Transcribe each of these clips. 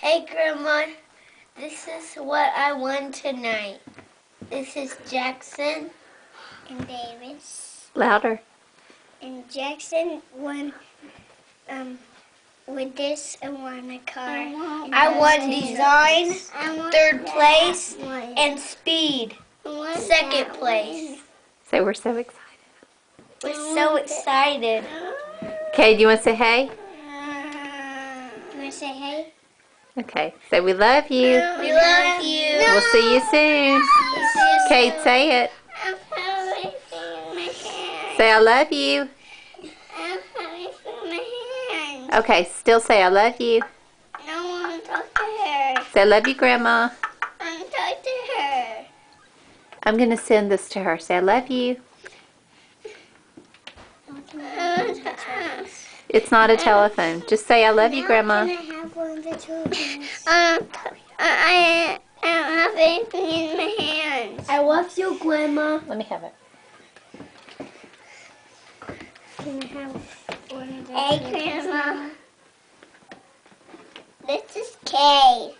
Hey, Grandma. This is what I won tonight. This is Jackson and Davis. Louder. And Jackson won with this and won a car. I won design, third place, and speed, second place. So we're so excited. We're so excited. Okay, do you want to say hey? You want to say hey? Okay, so we love you. We love you. We'll see you soon. Kate, say it. I'm having food in my hand. Say I love you. I'm having food in my hand. Okay, still say I love you. No one talk to her. Say I love you, Grandma. I'm talk to her. I'm going to send this to her. Say I love you. It's not a telephone. Just say I love you, Grandma. Can I have one of the children? I don't have anything in my hands. I love you, Grandma. Let me have it. Can I have one of the Hey, Grandma. This is Cade.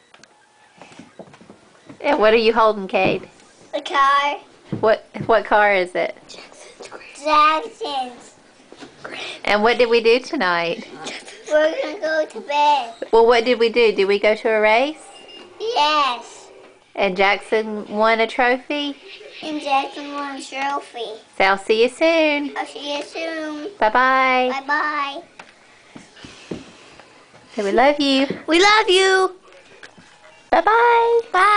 And what are you holding, Cade? The car. What car is it? Jackson's. And what did we do tonight? We're going to go to bed. Well, what did we do? Did we go to a race? Yes. And Jackson won a trophy? And Jackson won a trophy. So I'll see you soon. I'll see you soon. Bye-bye. Bye-bye. So we love you. We love you. Bye-bye. Bye.